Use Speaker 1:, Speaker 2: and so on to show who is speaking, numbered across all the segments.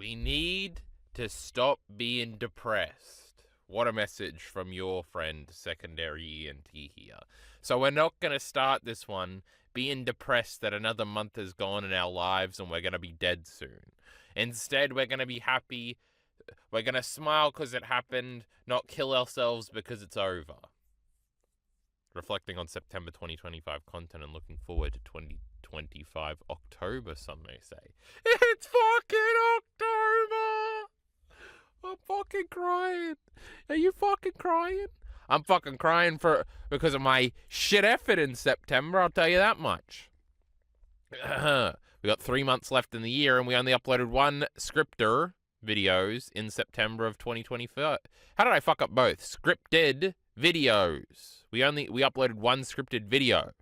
Speaker 1: We need to stop being depressed. What a message from your friend, Secondary ENT here. So we're not going to start this one being depressed that another month has gone in our lives and we're going to be dead soon. Instead, we're going to be happy. We're going to smile because it happened, not kill ourselves because it's over. Reflecting on September 2025 content and looking forward to 2025 October, some may say. It's fucking October! I'm fucking crying. Are you fucking crying? I'm fucking crying because of my shit effort in September, I'll tell you that much. We got 3 months left in the year and we only uploaded one scripter videos in September of 2025. How did I fuck up both? Scripted videos. We uploaded one scripted video.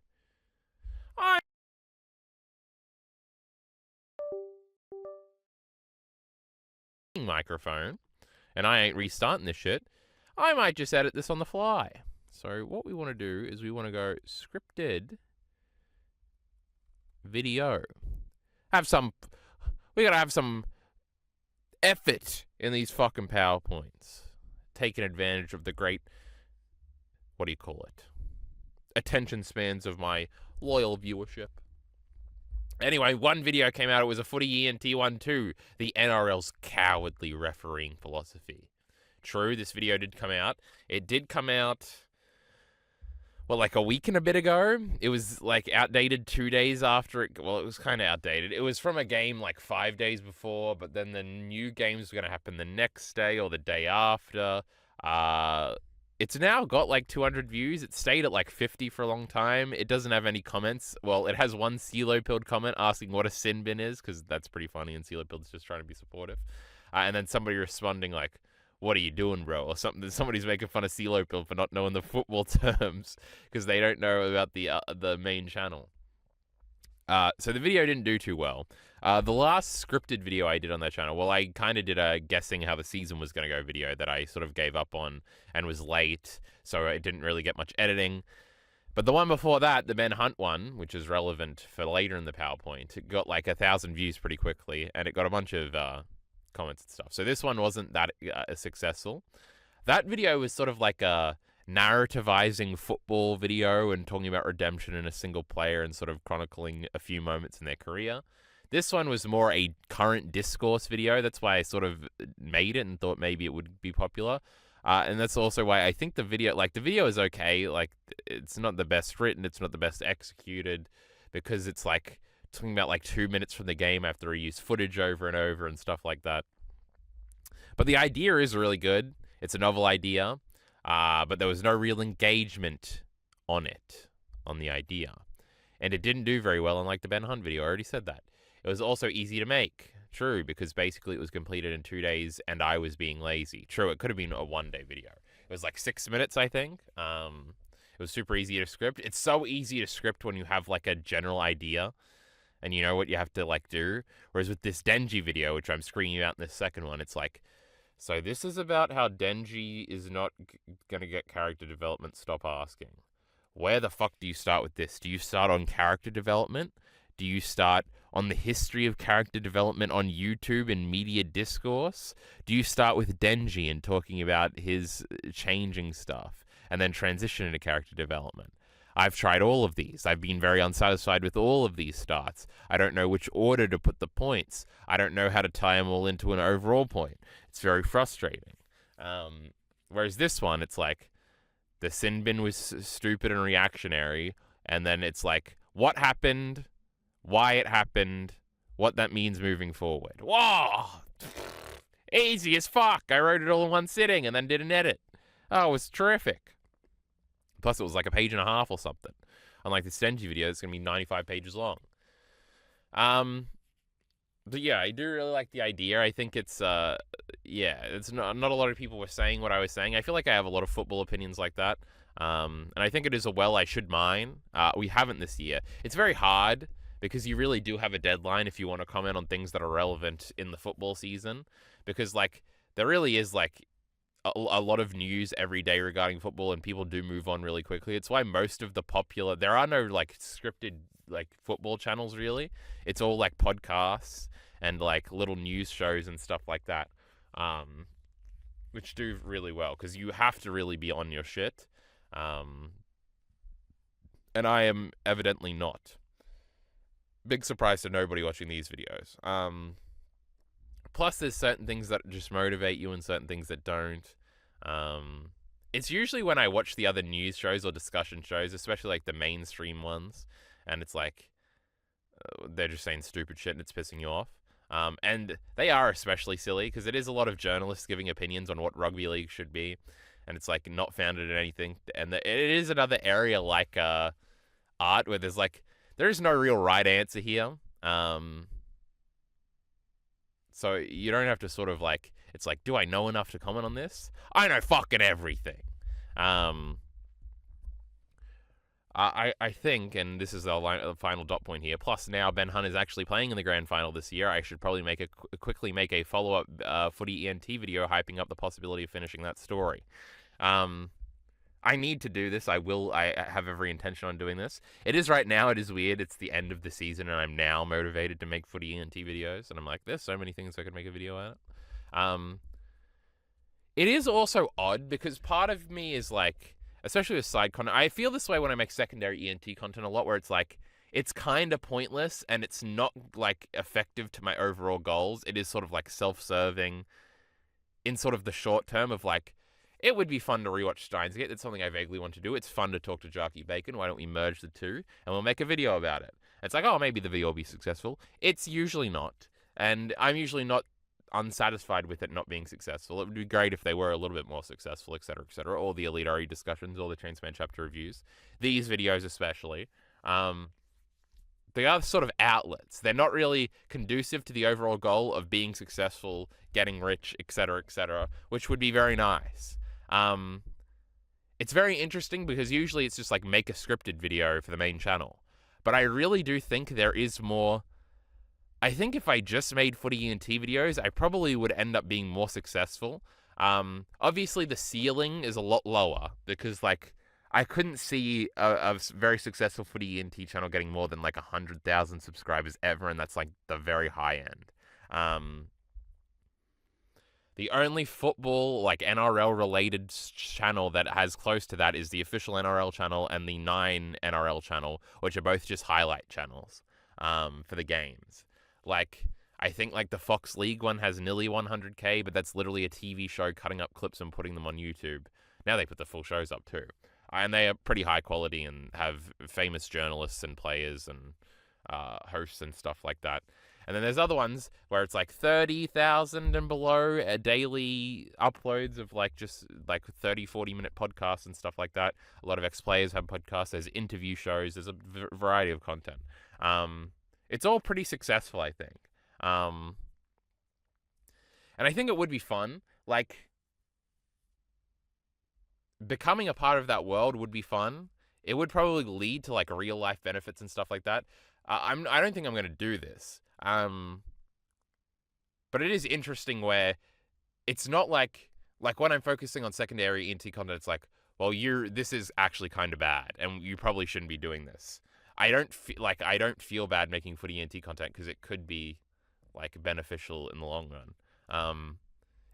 Speaker 1: Microphone, and I ain't restarting this shit. I might just edit this on the fly. So what we want to do is we want to go scripted video. We gotta have some effort in these fucking PowerPoints. Taking advantage of the great, what do you call it? Attention spans of my loyal viewership. Anyway, one video came out. It was a footy ENT one too. The NRL's cowardly refereeing philosophy. True, this video did come out. It did come out, well, like a week and a bit ago. It was like outdated 2 days after it. Well, it was kind of outdated. It was from a game like 5 days before, but then the new games were going to happen the next day or the day after. It's now got like 200 views. It stayed at like 50 for a long time. It doesn't have any comments. Well, it has one CeeLo-Pilled comment asking what a sin bin is, because that's pretty funny, and CeeLo-Pilled's just trying to be supportive. And then somebody responding like, what are you doing, bro? Or something. Somebody's making fun of CeeLo-Pilled for not knowing the football terms because they don't know about the main channel. So the video didn't do too well. The last scripted video I did on that channel, well, I kind of did a guessing how the season was going to go video that I sort of gave up on and was late, so it didn't really get much editing. But the one before that, the Ben Hunt one, which is relevant for later in the PowerPoint, it got like 1,000 views pretty quickly, and it got a bunch of comments and stuff. So this one wasn't that successful. That video was sort of like a narrativizing football video and talking about redemption in a single player and sort of chronicling a few moments in their career. This one was more a current discourse video. That's why I sort of made it and thought maybe it would be popular. And that's also why I think the video is okay. Like, it's not the best written. It's not the best executed because it's like talking about like 2 minutes from the game after I use footage over and over and stuff like that. But the idea is really good. It's a novel idea. But there was no real engagement on the idea. And it didn't do very well, unlike the Ben Hunt video. I already said that. It was also easy to make. True, because basically it was completed in 2 days and I was being lazy. True, it could have been a 1-day video. It was like 6 minutes, I think. It was super easy to script. It's so easy to script when you have like a general idea and you know what you have to like do. Whereas with this Denji video, which I'm screening out in this second one, it's like, so this is about how Denji is not going to get character development. Stop asking. Where the fuck do you start with this? Do you start on character development? Do you start on the history of character development on YouTube and media discourse? Do you start with Denji and talking about his changing stuff and then transition into character development? I've tried all of these. I've been very unsatisfied with all of these starts. I don't know which order to put the points. I don't know how to tie them all into an overall point. It's very frustrating. Whereas this one, it's like, the sin bin was stupid and reactionary, and then it's like, what happened, why it happened, what that means moving forward. Whoa! Easy as fuck. I wrote it all in one sitting and then did an edit. Oh, it was terrific. Plus, it was like a page and a half or something. Unlike the Denji video, it's going to be 95 pages long. But yeah, I do really like the idea. I think it's, it's not a lot of people were saying what I was saying. I feel like I have a lot of football opinions like that. And I think it is a well I should mine. We haven't this year. It's very hard because you really do have a deadline if you want to comment on things that are relevant in the football season. Because, like, there really is, like, a lot of news every day regarding football, and people do move on really quickly. It's why most of the popular... There are no, like, scripted, like, football channels, really. It's all, like, podcasts and like little news shows and stuff like that, which do really well because you have to really be on your shit. And I am evidently not. Big surprise to nobody watching these videos. Plus, there's certain things that just motivate you and certain things that don't. It's usually when I watch the other news shows or discussion shows, especially like the mainstream ones, and it's like they're just saying stupid shit and it's pissing you off. And they are especially silly because it is a lot of journalists giving opinions on what rugby league should be, and it's like not founded in anything. And it is another area like art where there is no real right answer here. So you don't have to sort of like, it's like, do I know enough to comment on this? I know fucking everything. I think, and this is the final dot point here, plus now Ben Hunt is actually playing in the grand final this year, I should probably quickly make a follow-up footy ENT video hyping up the possibility of finishing that story. I need to do this. I have every intention on doing this. It is right now. It is weird. It's the end of the season, and I'm now motivated to make footy ENT videos. And I'm like, there's so many things I could make a video out of. It is also odd because part of me is like, especially with side content, I feel this way when I make secondary ENT content a lot, where it's like, it's kind of pointless and it's not like effective to my overall goals. It is sort of like self-serving in sort of the short term of like, it would be fun to rewatch Steins Gate. That's something I vaguely want to do. It's fun to talk to Jarky Bacon. Why don't we merge the two and we'll make a video about it? It's like, oh, maybe the video will be successful. It's usually not. And I'm usually not unsatisfied with it not being successful. It would be great if they were a little bit more successful, etc., etc. All the Elite RE discussions, all the Chainsman chapter reviews, these videos especially. They are sort of outlets. They're not really conducive to the overall goal of being successful, getting rich, etc., etc., which would be very nice. It's very interesting because usually it's just like make a scripted video for the main channel. But I really do think there is more. I think if I just made footy ENT videos, I probably would end up being more successful. Obviously the ceiling is a lot lower because like I couldn't see a very successful footy ENT channel getting more than like 100,000 subscribers ever, and that's like the very high end. The only football, like NRL-related channel that has close to that is the official NRL channel and the 9 NRL channel, which are both just highlight channels for the games. Like, I think like the Fox League one has nearly 100K, but that's literally a TV show cutting up clips and putting them on YouTube. Now they put the full shows up too. And they are pretty high quality and have famous journalists and players and hosts and stuff like that. And then there's other ones where it's like 30,000 and below daily uploads of like just like 30, 40-minute podcasts and stuff like that. A lot of ex-players have podcasts. There's interview shows. There's a variety of content. It's all pretty successful, I think. And I think it would be fun. Like, becoming a part of that world would be fun. It would probably lead to like real life benefits and stuff like that. I don't think I'm going to do this. But it is interesting where it's not like when I'm focusing on secondary ENT content, it's like, well, this is actually kind of bad, and you probably shouldn't be doing this. I don't feel bad making footy ENT content because it could be like beneficial in the long run.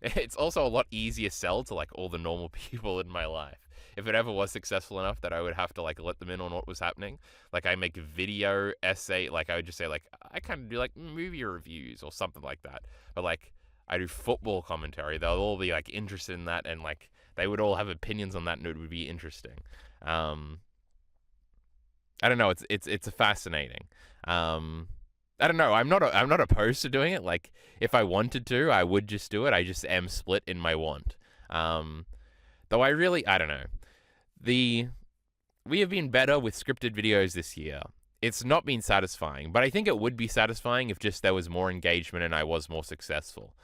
Speaker 1: It's also a lot easier sell to like all the normal people in my life. If it ever was successful enough that I would have to like let them in on what was happening, like I make video essay, like I would just say like I kind of do like movie reviews or something like that. But like I do football commentary, they'll all be like interested in that, and like they would all have opinions on that, and it would be interesting. I don't know. It's fascinating. I don't know. I'm not opposed to doing it. Like if I wanted to, I would just do it. I just am split in my want. Though I don't know. We have been better with scripted videos this year. It's not been satisfying, but I think it would be satisfying if just there was more engagement and I was more successful.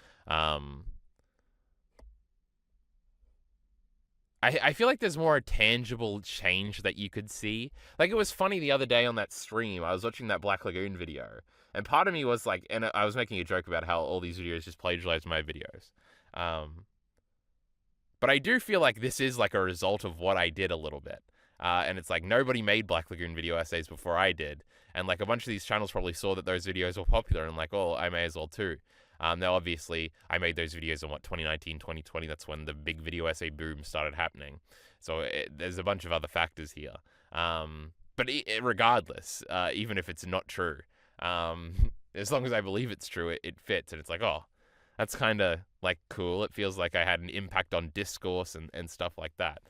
Speaker 1: I feel like there's more tangible change that you could see. Like, it was funny the other day on that stream, I was watching that Black Lagoon video, and part of me was like, and I was making a joke about how all these videos just plagiarize my videos. But I do feel like this is like a result of what I did a little bit. And it's like nobody made Black Lagoon video essays before I did. And like a bunch of these channels probably saw that those videos were popular and like, oh, I may as well too. Now, obviously, I made those videos in 2019, 2020. That's when the big video essay boom started happening. So there's a bunch of other factors here. But regardless, even if it's not true, as long as I believe it's true, it fits. And it's like, oh, that's kind of like cool. It feels like I had an impact on discourse and stuff like that.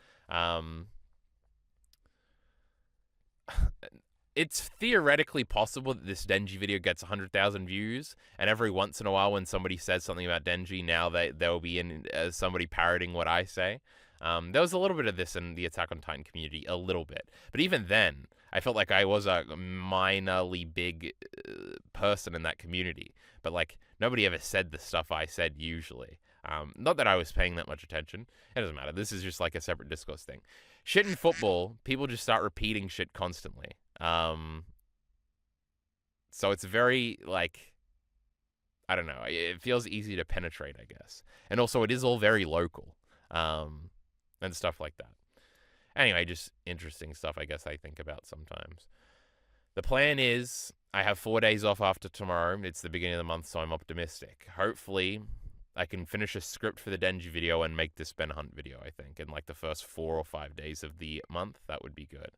Speaker 1: It's theoretically possible that this Denji video gets 100,000 views, and every once in a while when somebody says something about Denji, now they'll be in somebody parroting what I say. There was a little bit of this in the Attack on Titan community, a little bit. But even then, I felt like I was a minorly big person in that community. But, like, nobody ever said the stuff I said usually. Not that I was paying that much attention. It doesn't matter. This is just like a separate discourse thing. Shit in football, people just start repeating shit constantly. So it's very, like, I don't know. It feels easy to penetrate, I guess. And also, it is all very local. And stuff like that. Anyway, just interesting stuff, I guess, I think about sometimes. The plan is, I have 4 days off after tomorrow. It's the beginning of the month, so I'm optimistic. Hopefully, I can finish a script for the Denji video and make this Ben Hunt video, I think, in like the first 4 or 5 days of the month. That would be good.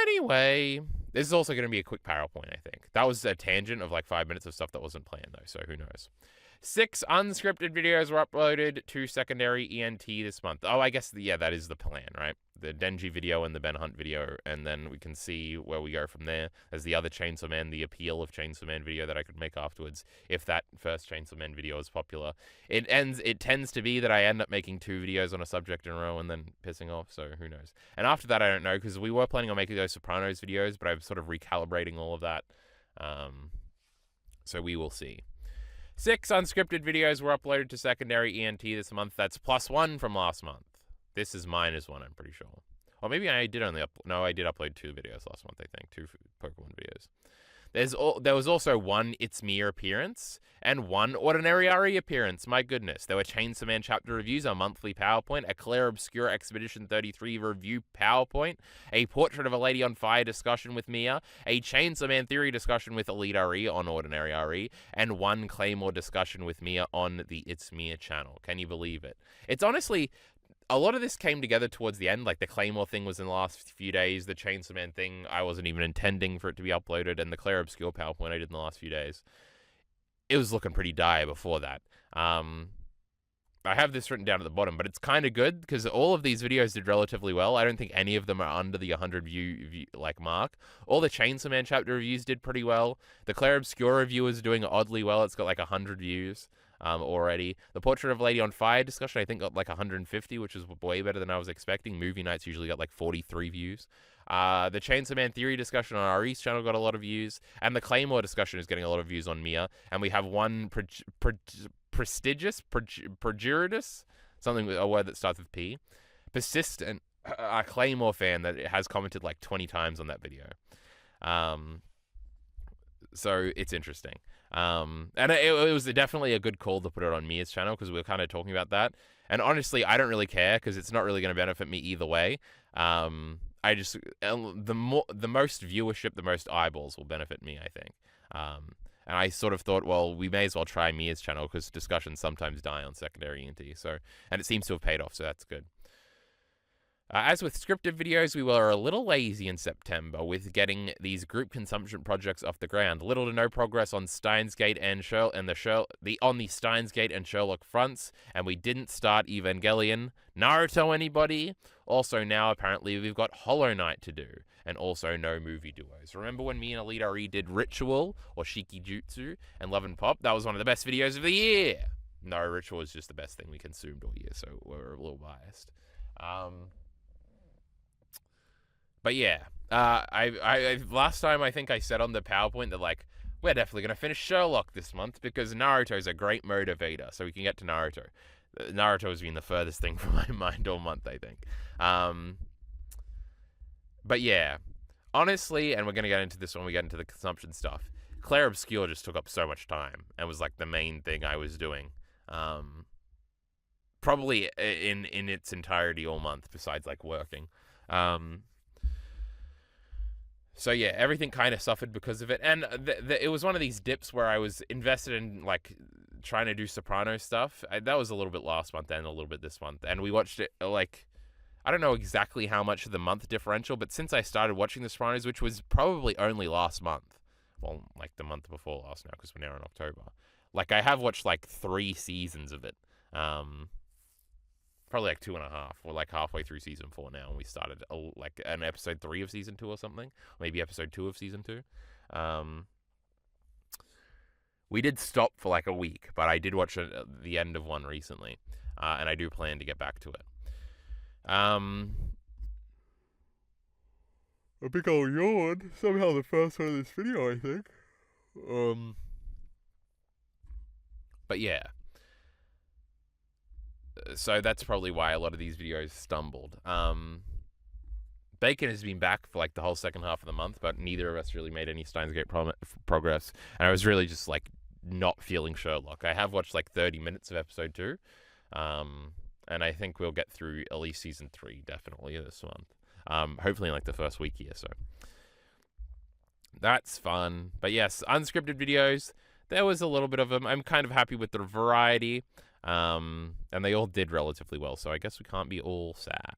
Speaker 1: Anyway, this is also going to be a quick PowerPoint, I think. That was a tangent of like 5 minutes of stuff that wasn't planned, though, so who knows. 6 unscripted videos were uploaded to secondary ENT this month. Oh, I guess, yeah, that is the plan, right? The Denji video and the Ben Hunt video, and then we can see where we go from there. There's the other Chainsaw Man, the Appeal of Chainsaw Man video that I could make afterwards, if that first Chainsaw Man video is popular. It tends to be that I end up making 2 videos on a subject in a row and then pissing off, so who knows. And after that, I don't know, because we were planning on making those Sopranos videos, but I'm sort of recalibrating all of that. So we will see. 6 unscripted videos were uploaded to secondary ENT this month. That's +1 from last month. This is -1, I'm pretty sure. Or maybe I did only no, I did upload 2 videos last month, I think. 2 Pokemon videos. There was also 1 It's Me appearance and 1 Ordinary RE appearance. My goodness. There were Chainsaw Man chapter reviews, a monthly PowerPoint, a Claire Obscura Expedition 33 review PowerPoint, a Portrait of a Lady on Fire discussion with Mia, a Chainsaw Man theory discussion with Elite RE on Ordinary RE, and 1 Claymore discussion with Mia on the It's Mia channel. Can you believe it? It's honestly... A lot of this came together towards the end, like the Claymore thing was in the last few days, the Chainsaw Man thing, I wasn't even intending for it to be uploaded, and the Claire Obscure PowerPoint I did in the last few days. It was looking pretty dire before that. I have this written down at the bottom, but it's kind of good, because all of these videos did relatively well. I don't think any of them are under the 100 view mark. All the Chainsaw Man chapter reviews did pretty well. The Claire Obscure review is doing oddly well. It's got like 100 views. Already. The Portrait of a Lady on Fire discussion, I think, got like 150, which is way better than I was expecting. Movie Nights usually got like 43 views. The Chainsaw Man theory discussion on RE's channel got a lot of views, and the Claymore discussion is getting a lot of views on Mia. And we have 1 prestigious, something, a word that starts with P, persistent, a Claymore fan that has commented like 20 times on that video. So it's interesting. And it was definitely a good call to put it on Mia's channel, because we were kind of talking about that. And honestly, I don't really care, because it's not really going to benefit me either way. I just, the most viewership, the most eyeballs will benefit me, I think. And I sort of thought, well, we may as well try Mia's channel, because discussions sometimes die on secondary ENT. So, and it seems to have paid off, so that's good. As with scripted videos, we were a little lazy in September with getting these group consumption projects off the ground. Little to no progress on Steins Gate and the Steins Gate and Sherlock fronts, and we didn't start Evangelion. Naruto, anybody? Also now apparently we've got Hollow Knight to do, and also no movie duos. Remember when me and Elite RE did Ritual or Shiki Jutsu and Love and Pop? That was one of the best videos of the year. No, Ritual was just the best thing we consumed all year, so we're a little biased. But yeah, I last time I think I said on the PowerPoint that, like, we're definitely going to finish Sherlock this month because Naruto's a great motivator, so we can get to Naruto. Naruto has been the furthest thing from my mind all month, I think. But yeah, honestly, and we're going to get into this when we get into the consumption stuff, Claire Obscure just took up so much time and was like the main thing I was doing. Probably in its entirety all month, besides like working. So yeah, everything kind of suffered because of it, and it was one of these dips where I was invested in like trying to do Soprano stuff. That was a little bit last month and a little bit this month, and we watched it like I don't know exactly how much of the month differential, but since I started watching The Sopranos, which was probably only last month, well, like the month before last now, because we're now in October, like I have watched like 3 seasons of it. Probably like 2.5. We're like halfway through season 4 now, and we started like an episode 3 of season 2 or something, maybe episode 2 of season 2. We did stop for like a week, but I did watch the end of one recently, and I do plan to get back to it. A big old yawn. Somehow the first one of this video, I think. But yeah. So that's probably why a lot of these videos stumbled. Bacon has been back for like the whole second half of the month, but neither of us really made any Steins Gate progress. And I was really just like not feeling Sherlock. I have watched like 30 minutes of episode 2. And I think we'll get through at least season 3 definitely this month. Hopefully in like the first week here, so that's fun. But yes, unscripted videos, there was a little bit of them. I'm kind of happy with the variety, and they all did relatively well, so I guess we can't be all sad.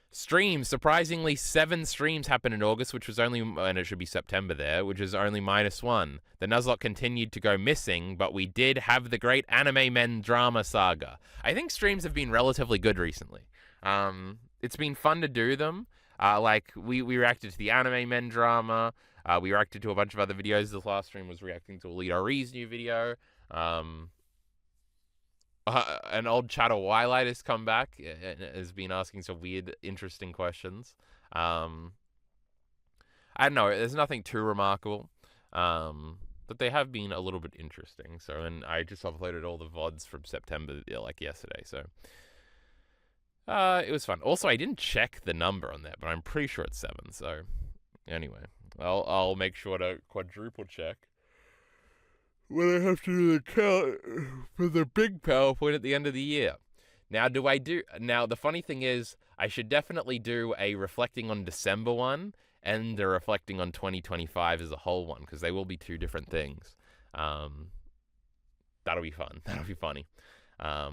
Speaker 1: Streams, surprisingly 7 streams happened in August, which was only, and it should be September there, which is only -1. The Nuzlocke continued to go missing, but we did have the great Anime Men drama saga. I think streams have been relatively good recently. It's been fun to do them. Like, we reacted to the Anime Men drama. We reacted to a bunch of other videos. The last stream was reacting to Alito Ree's new video. An old chatter Wildlight has come back and has been asking some weird, interesting questions. I don't know. There's nothing too remarkable. But they have been a little bit interesting. So, and I just uploaded all the VODs from September, like yesterday. So, it was fun. Also, I didn't check the number on that, but I'm pretty sure it's 7. So, anyway, I'll make sure to quadruple check when I have to do the count for the big PowerPoint at the end of the year. Now, the funny thing is, I should definitely do a reflecting on December one and a reflecting on 2025 as a whole one, because they will be 2 different things. That'll be fun. That'll be funny. I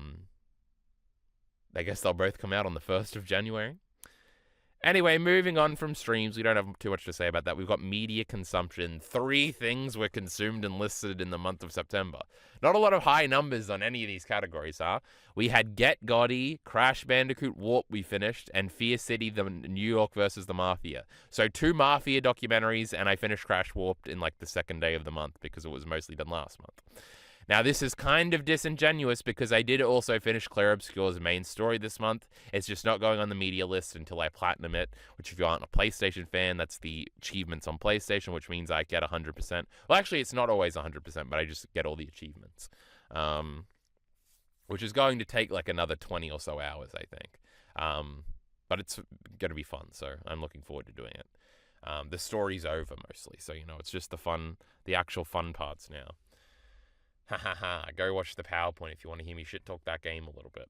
Speaker 1: guess they'll both come out on the 1st of January. Anyway, moving on from streams, we don't have too much to say about that. We've got media consumption. 3 things were consumed and listed in the month of September. Not a lot of high numbers on any of these categories, huh? We had Get Gotti, Crash Bandicoot Warp we finished, and Fear City, the New York versus the Mafia. So 2 Mafia documentaries, and I finished Crash Warped in like the 2nd day of the month because it was mostly done last month. Now, this is kind of disingenuous because I did also finish Claire Obscure's main story this month. It's just not going on the media list until I platinum it, which if you aren't a PlayStation fan, that's the achievements on PlayStation, which means I get 100%. Well, actually, it's not always 100%, but I just get all the achievements, which is going to take like another 20 or so hours, I think. But it's going to be fun, so I'm looking forward to doing it. The story's over mostly, so, you know, it's just the actual fun parts now. Ha ha ha, go watch the PowerPoint if you want to hear me shit talk that game a little bit.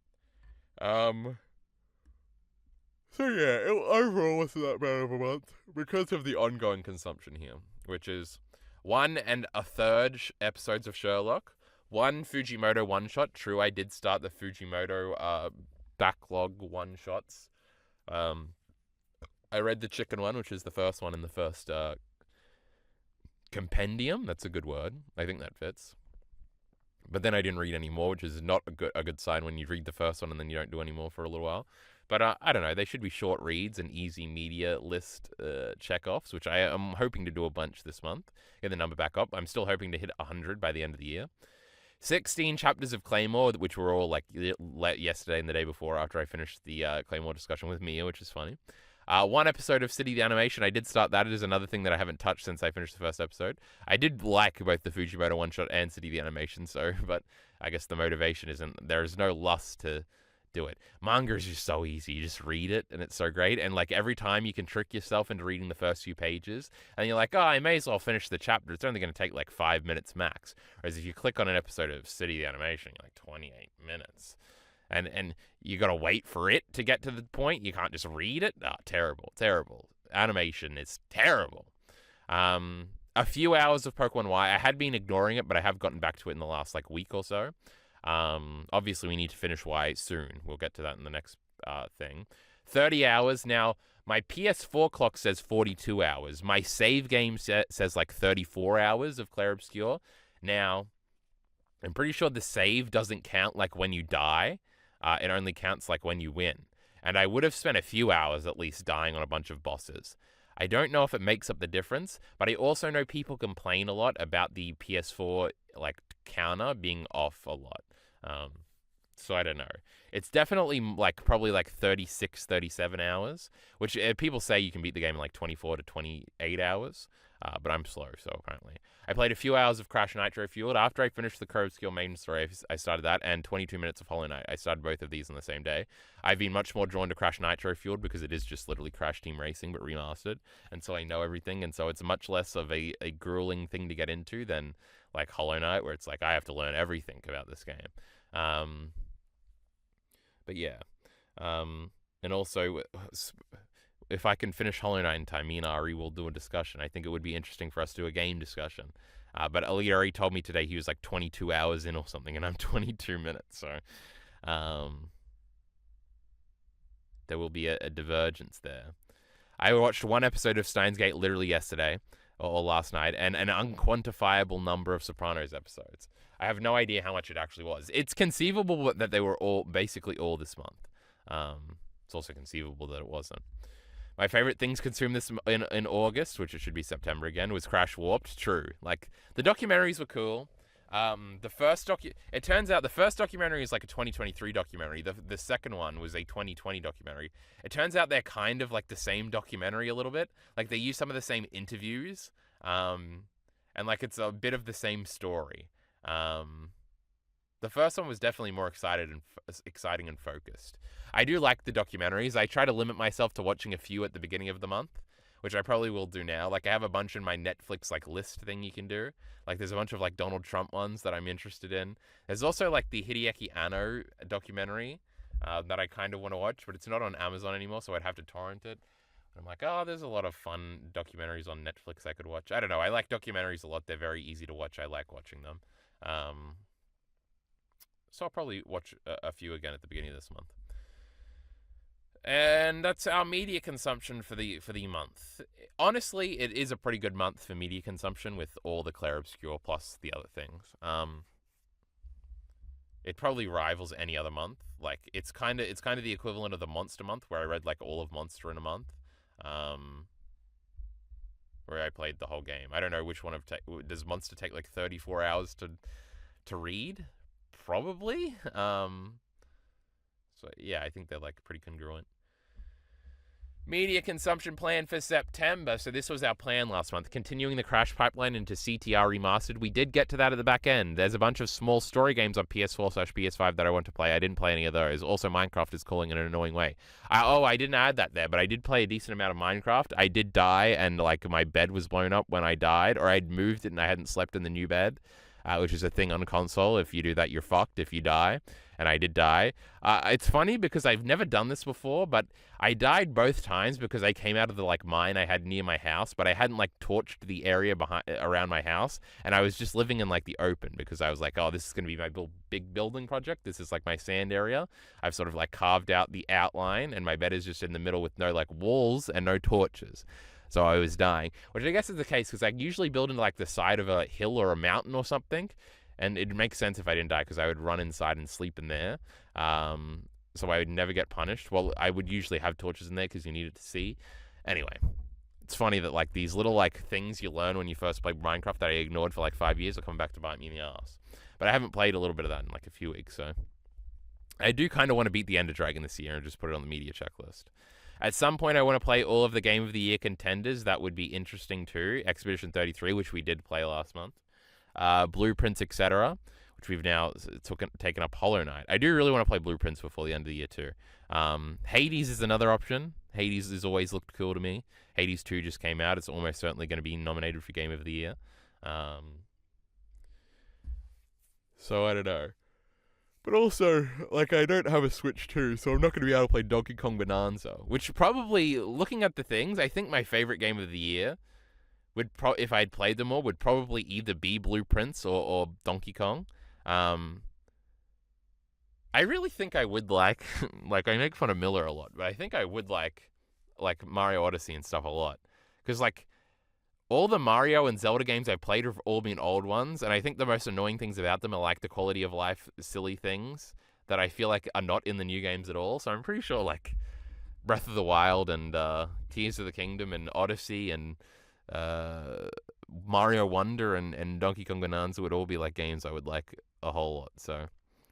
Speaker 1: So yeah, overall wasn't that bad of a month because of the ongoing consumption here, which is 1 1/3 episodes of Sherlock, 1 Fujimoto one-shot. True, I did start the Fujimoto backlog one-shots. I read the chicken one, which is the first one in the first compendium. That's a good word. I think that fits. But then I didn't read any more, which is not a good sign when you read the first one and then you don't do any more for a little while. But I don't know. They should be short reads and easy media list checkoffs, which I am hoping to do a bunch this month. Get the number back up. I'm still hoping to hit 100 by the end of the year. 16 chapters of Claymore, which were all like yesterday and the day before after I finished the Claymore discussion with Mia, which is funny. 1 episode of City the Animation. I did start that. It is another thing that I haven't touched since I finished the first episode. I did like both the Fujimoto one-shot and City the Animation, but I guess the motivation isn't, there is no lust to do it. Manga is just so easy. You just read it, and it's so great. And like every time you can trick yourself into reading the first few pages, and you're like, oh, I may as well finish the chapter. It's only going to take like 5 minutes max. Whereas if you click on an episode of City the Animation, you're like 28 minutes. And you got to wait for it to get to the point. You can't just read it. Oh, terrible. animation is terrible. A few hours of Pokemon Y. I had been ignoring it, but I have gotten back to it in the last like week or so. Obviously, we need to finish Y soon. We'll get to that in the next thing. 30 hours. Now, my PS4 clock says 42 hours. My save game says like 34 hours of Clair Obscur. Now, I'm pretty sure the save doesn't count like when you die. It only counts like when you win. And I would have spent a few hours at least dying on a bunch of bosses. I don't know if it makes up the difference, but I also know people complain a lot about the PS4 like counter being off a lot. So I don't know. It's definitely like probably like 36, 37 hours, which people say you can beat the game in like 24 to 28 hours. But I'm slow, so apparently. I played a few hours of Crash Nitro Fueled. After I finished the Crow Skill main story, I started that, and 22 minutes of Hollow Knight. I started both of these on the same day. I've been much more drawn to Crash Nitro Fueled because it is just literally Crash Team Racing, but remastered. And so I know everything, and so it's much less of a grueling thing to get into than like Hollow Knight, where it's like I have to learn everything about this game. But yeah. And also, if I can finish Hollow Knight in time, me and Ari will do a discussion. I think it would be interesting for us to do a game discussion. But Ali already told me today he was like 22 hours in or something, and I'm 22 minutes. So there will be a divergence there. I watched one episode of Steins Gate literally yesterday or last night, and an unquantifiable number of Sopranos episodes. I have no idea how much it actually was. It's conceivable that they were basically all this month. It's also conceivable that it wasn't. My favorite things consumed this in August, which it should be September again, was Crash Warped. True. Like, the documentaries were cool. It turns out the first documentary is like a 2023 documentary. The second one was a 2020 documentary. It turns out they're kind of like the same documentary a little bit. Like, they use some of the same interviews. And like, it's a bit of the same story. The first one was definitely more exciting and focused. I do like the documentaries. I try to limit myself to watching a few at the beginning of the month, which I probably will do now. Like, I have a bunch in my Netflix like list thing you can do. Like, there's a bunch of like Donald Trump ones that I'm interested in. There's also like the Hideaki Anno documentary that I kind of want to watch, but it's not on Amazon anymore, so I'd have to torrent it. And I'm like, oh, there's a lot of fun documentaries on Netflix I could watch. I don't know. I like documentaries a lot. They're very easy to watch. I like watching them. So I'll probably watch a few again at the beginning of this month. And that's our media consumption for the month. Honestly, it is a pretty good month for media consumption with all the Clair Obscur plus the other things. It probably rivals any other month. Like, it's kind of the equivalent of the Monster month, where I read like all of Monster in a month. Where I played the whole game. I don't know which one does Monster take like 34 hours to read? Probably. So yeah, I think they're like pretty congruent. Media consumption plan for September. So this was our plan last month, continuing the Crash pipeline into CTR Remastered. We did get to that at the back end. There's a bunch of small story games on PS4/PS5 that I want to play. I didn't play any of those. Also, Minecraft is calling in an annoying way. I didn't add that there, but I did play a decent amount of Minecraft. I did die, and like my bed was blown up when I died, or I'd moved it and I hadn't slept in the new bed. Which is a thing on console. If you do that, you're fucked if you die. And I did die. It's funny because I've never done this before, but I died both times because I came out of the like mine I had near my house, but I hadn't like torched the area around my house, and I was just living in like the open because I was like, oh, this is going to be my big building project. This is like my sand area. I've sort of like carved out the outline, and my bed is just in the middle with no like walls and no torches. So I was dying, which I guess is the case because I usually build into like the side of a hill or a mountain or something, and it makes sense if I didn't die because I would run inside and sleep in there, so I would never get punished. Well, I would usually have torches in there because you needed to see. Anyway, it's funny that like these little like things you learn when you first play Minecraft that I ignored for like 5 years are coming back to bite me in the ass. But I haven't played a little bit of that in like a few weeks, so I do kind of want to beat the Ender Dragon this year and just put it on the media checklist. At some point, I want to play all of the Game of the Year contenders. That would be interesting too. Expedition 33, which we did play last month. Blueprints, etc., which we've now taken up Hollow Knight. I do really want to play Blueprints before the end of the year too. Hades is another option. Hades has always looked cool to me. Hades 2 just came out. It's almost certainly going to be nominated for Game of the Year. So I don't know. But also, like, I don't have a Switch 2, so I'm not going to be able to play Donkey Kong Bonanza. Which probably, looking at the things, I think my favorite game of the year if I had played them all, would probably either be Blueprints or Donkey Kong. I really think I would like, like, I make fun of Miller a lot, but I think I would like Mario Odyssey and stuff a lot. Because, like, all the Mario and Zelda games I've played have all been old ones, and I think the most annoying things about them are, like, the quality of life, silly things that I feel like are not in the new games at all. So I'm pretty sure, like, Breath of the Wild and Tears of the Kingdom and Odyssey and Mario Wonder and Donkey Kong Bonanza would all be, like, games I would like a whole lot. So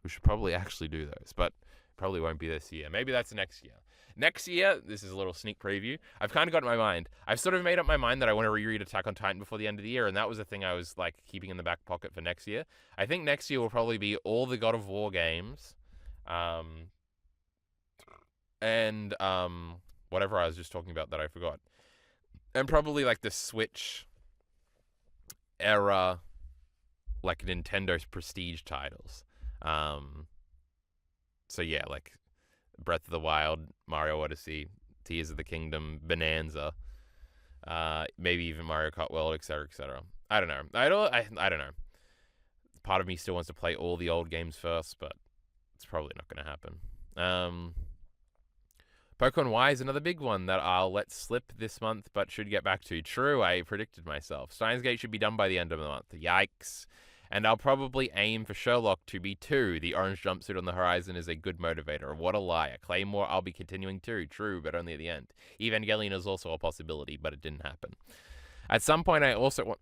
Speaker 1: we should probably actually do those, but probably won't be this year. Maybe that's next year. Next year, this is a little sneak preview. I've kind of got in my mind. I've sort of made up my mind that I want to reread Attack on Titan before the end of the year, and that was the thing I was, like, keeping in the back pocket for next year. I think next year will probably be all the God of War games, and whatever I was just talking about that I forgot, and probably, like, the Switch era, like, Nintendo's prestige titles. So yeah, like Breath of the Wild, Mario Odyssey, Tears of the Kingdom, Bonanza, maybe even Mario Kart World, etc., etc. I don't know. I don't know. Part of me still wants to play all the old games first, but it's probably not going to happen. Pokemon Y is another big one that I'll let slip this month, but should get back to. True, I predicted myself. Steins Gate should be done by the end of the month. Yikes. And I'll probably aim for Sherlock to be 2. The orange jumpsuit on the horizon is a good motivator. What a liar. Claymore, I'll be continuing too. True, but only at the end. Evangelion is also a possibility, but it didn't happen. At some point, I also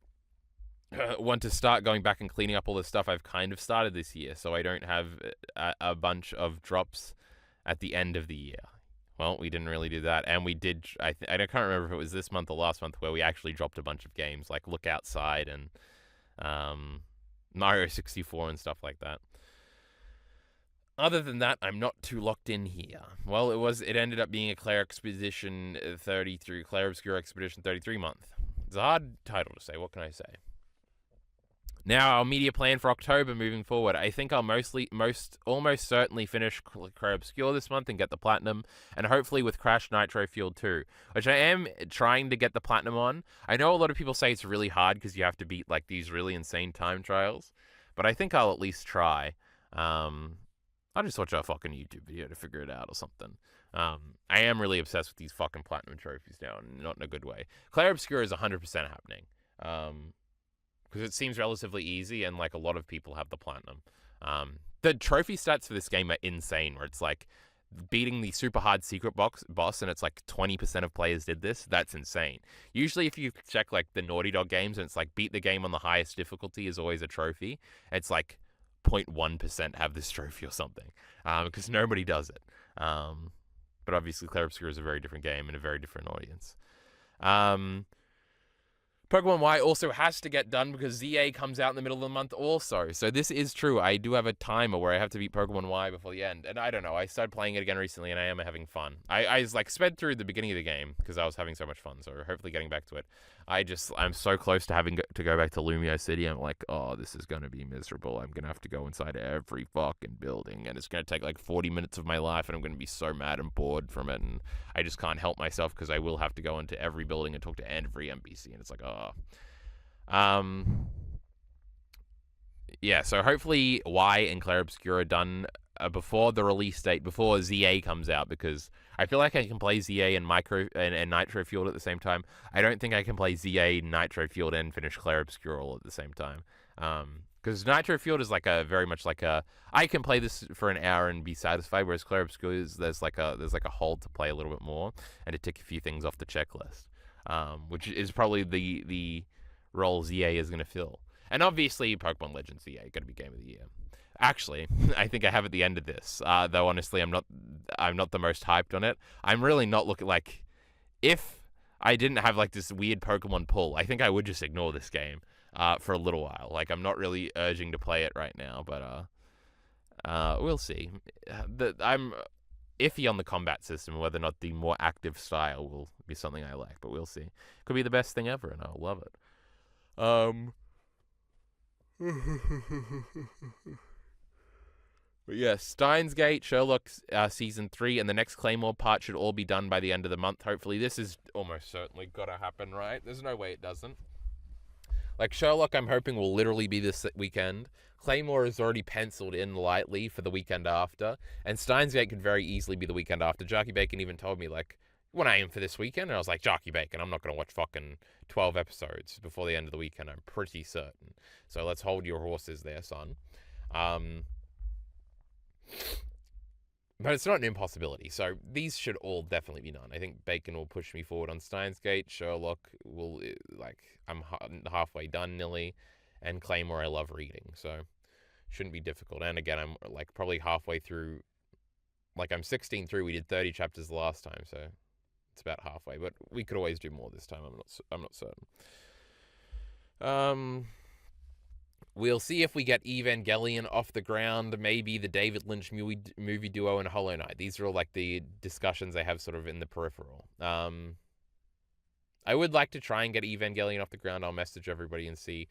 Speaker 1: want to start going back and cleaning up all the stuff I've kind of started this year, so I don't have a bunch of drops at the end of the year. Well, we didn't really do that, and we did. I can't remember if it was this month or last month where we actually dropped a bunch of games like Look Outside and Mario 64 and stuff like that. Other than that, I'm not too locked in here. Well, it ended up being a Claire Expedition 33, Claire Obscure Expedition 33 month. It's a hard title to say. What can I say? Now, our media plan for October moving forward. I think I'll almost certainly finish Claire Obscure this month and get the Platinum, and hopefully with Crash Nitro Fueled 2, which I am trying to get the Platinum on. I know a lot of people say it's really hard because you have to beat, like, these really insane time trials, but I think I'll at least try. I'll just watch a fucking YouTube video to figure it out or something. I am really obsessed with these fucking Platinum trophies now, and not in a good way. Claire Obscure is 100% happening. Because it seems relatively easy, and, like, a lot of people have the Platinum. The trophy stats for this game are insane, where it's, like, beating the super hard secret boss, and it's, like, 20% of players did this. That's insane. Usually, if you check, like, the Naughty Dog games, and it's, like, beat the game on the highest difficulty is always a trophy, it's, like, 0.1% have this trophy or something, because nobody does it. But obviously, Claire Obscure is a very different game and a very different audience. Pokemon Y also has to get done because ZA comes out in the middle of the month also. So this is true. I do have a timer where I have to beat Pokemon Y before the end. And I don't know. I started playing it again recently and I am having fun. I like sped through the beginning of the game because I was having so much fun. So hopefully getting back to it. I'm so close to having to go back to Lumio City. I'm like, oh, this is going to be miserable. I'm going to have to go inside every fucking building. And it's going to take like 40 minutes of my life. And I'm going to be so mad and bored from it. And I just can't help myself because I will have to go into every building and talk to every NPC. And it's like, oh. Yeah, so hopefully Y and Claire Obscure are done before the release date, before ZA comes out, because I feel like I can play ZA and Nitro Fueled at the same time. I don't think I can play ZA, Nitro Fueled, and finish Claire Obscure all at the same time. Because Nitro Fueled is like very much like I can play this for an hour and be satisfied, whereas Claire Obscure is there's like a hold to play a little bit more and to tick a few things off the checklist, which is probably the role ZA is going to fill. And obviously, Pokemon Legends ZA going to be Game of the Year. Actually, I think I have at the end of this. Though honestly, I'm not the most hyped on it. I'm really not looking like if I didn't have like this weird Pokemon pull, I think I would just ignore this game for a little while. Like I'm not really urging to play it right now, but we'll see. I'm iffy on the combat system, whether or not the more active style will be something I like, but we'll see. Could be the best thing ever, and I'll love it. But yeah, Steins Gate, Sherlock Season 3, and the next Claymore part should all be done by the end of the month, hopefully. This is almost certainly got to happen, right? There's no way it doesn't. Like, Sherlock, I'm hoping will literally be this weekend. Claymore is already penciled in lightly for the weekend after, and Steins Gate could very easily be the weekend after. Jockey Bacon even told me, like, when I aim for this weekend, and I was like, Jockey Bacon, I'm not going to watch fucking 12 episodes before the end of the weekend, I'm pretty certain. So let's hold your horses there, son. But it's not an impossibility, so these should all definitely be done. I think Bacon will push me forward on Steins Gate. Sherlock will, like, I'm halfway done nearly, and Claymore I love reading, so shouldn't be difficult. And again, I'm like probably halfway through, like I'm 16 through. We did 30 chapters the last time, so it's about halfway. But we could always do more this time. I'm not certain. We'll see if we get Evangelion off the ground, maybe the David Lynch movie duo and Hollow Knight. These are all like the discussions I have sort of in the peripheral. I would like to try and get Evangelion off the ground. I'll message everybody and see.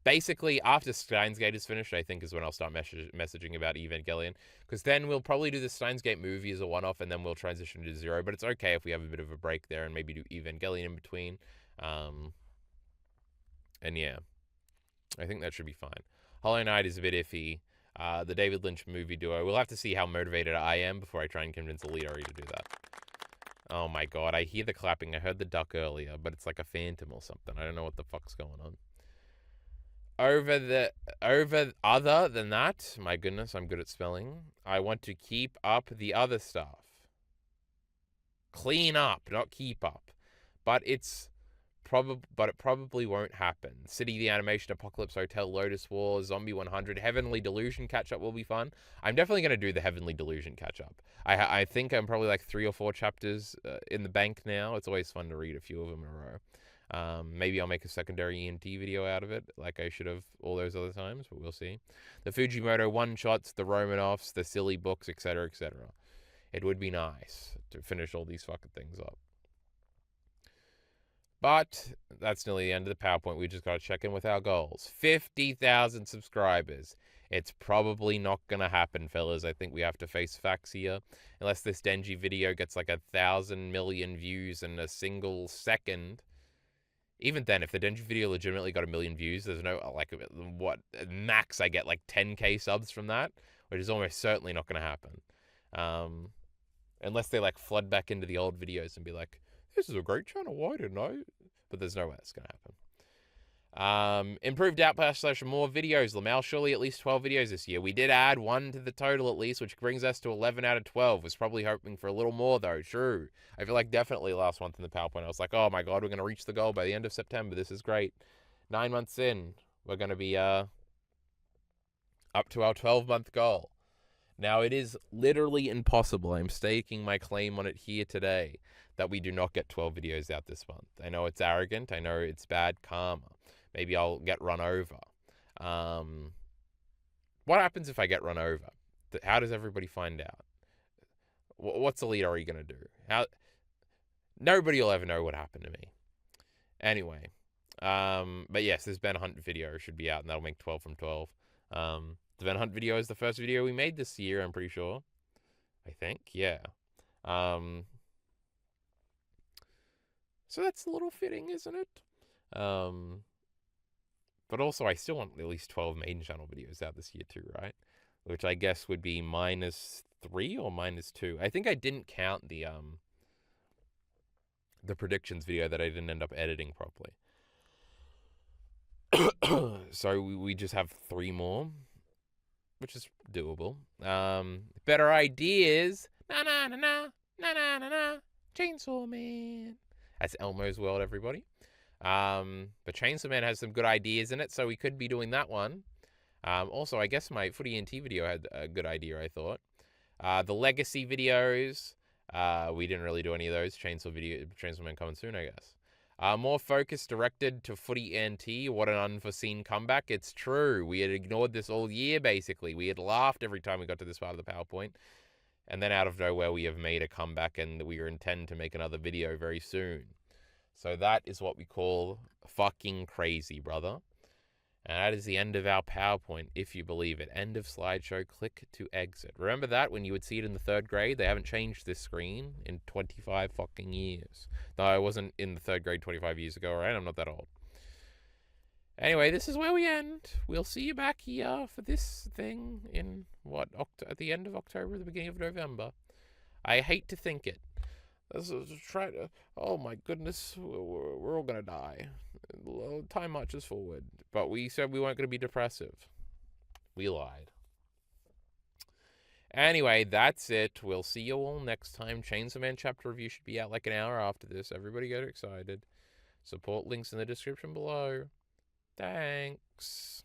Speaker 1: Basically, after Steins Gate is finished, I think is when I'll start messaging about Evangelion. Because then we'll probably do the Steins Gate movie as a one-off, and then we'll transition to Zero. But it's okay if we have a bit of a break there and maybe do Evangelion in between. And yeah, I think that should be fine. Hollow Knight is a bit iffy. The David Lynch movie duo. We'll have to see how motivated I am before I try and convince Alidori to do that. Oh my god, I hear the clapping. I heard the duck earlier, but it's like a phantom or something. I don't know what the fuck's going on. Other than that, my goodness, I'm good at spelling. I want to keep up the other stuff. Clean up, not keep up. But it probably won't happen. City, the Animation, Apocalypse Hotel, Lotus War, Zombie 100, Heavenly Delusion catch-up will be fun. I'm definitely going to do the Heavenly Delusion catch-up. I think I'm probably like 3 or 4 chapters in the bank now. It's always fun to read a few of them in a row. Maybe I'll make a secondary ENT video out of it, like I should have all those other times, but we'll see. The Fujimoto one-shots, the Romanoffs, the silly books, etc., etc. It would be nice to finish all these fucking things up. But that's nearly the end of the PowerPoint. We just got to check in with our goals. 50,000 subscribers. It's probably not going to happen, fellas. I think we have to face facts here. Unless this Denji video gets like 1,000 million views in a single second. Even then, if the Denji video legitimately got 1 million views, there's no, like, what, max I get like 10k subs from that, which is almost certainly not going to happen. Unless they like flood back into the old videos and be like, this is a great channel, why didn't I? But there's no way that's going to happen. Improved Outpost / more videos. Lamal, surely at least 12 videos this year. We did add 1 to the total at least, which brings us to 11 out of 12. Was probably hoping for a little more though, true. I feel like definitely last month in the PowerPoint, I was like, oh my god, we're going to reach the goal by the end of September. This is great. 9 months in, we're going to be up to our 12-month goal. Now, it is literally impossible. I'm staking my claim on it here today that we do not get 12 videos out this month. I know it's arrogant. I know it's bad karma. Maybe I'll get run over. What happens if I get run over? How does everybody find out? What's the leader going to do? Nobody will ever know what happened to me. Anyway. But yes, this Ben Hunt video should be out, and that'll make 12 from 12. The Ben Hunt video is the first video we made this year, I'm pretty sure. I think, yeah. So that's a little fitting, isn't it? But also, I still want at least 12 main channel videos out this year too, right? Which I guess would be -3 or -2. I think I didn't count the predictions video that I didn't end up editing properly. So we just have 3 more, which is doable. Better ideas. Na na na na na na na na. Chainsaw Man. That's Elmo's World, everybody. But Chainsaw Man has some good ideas in it, so we could be doing that one. Also, I guess my Footy NT video had a good idea, I thought. The Legacy videos, we didn't really do any of those. Chainsaw Man coming soon, I guess. More focus directed to Footy NT. What an unforeseen comeback. It's true. We had ignored this all year, basically. We had laughed every time we got to this part of the PowerPoint. And then out of nowhere, we have made a comeback, and we intend to make another video very soon. So that is what we call fucking crazy, brother. And that is the end of our PowerPoint, if you believe it. End of slideshow. Click to exit. Remember that when you would see it in the 3rd grade? They haven't changed this screen in 25 fucking years. No, I wasn't in the 3rd grade 25 years ago, right? I'm not that old. Anyway, this is where we end. We'll see you back here for this thing in, at the end of October, the beginning of November. I hate to think it. Oh my goodness, we're all gonna die. Time marches forward. But we said we weren't gonna be depressive. We lied. Anyway, that's it. We'll see you all next time. Chainsaw Man chapter review should be out like an hour after this. Everybody get excited. Support links in the description below. Thanks.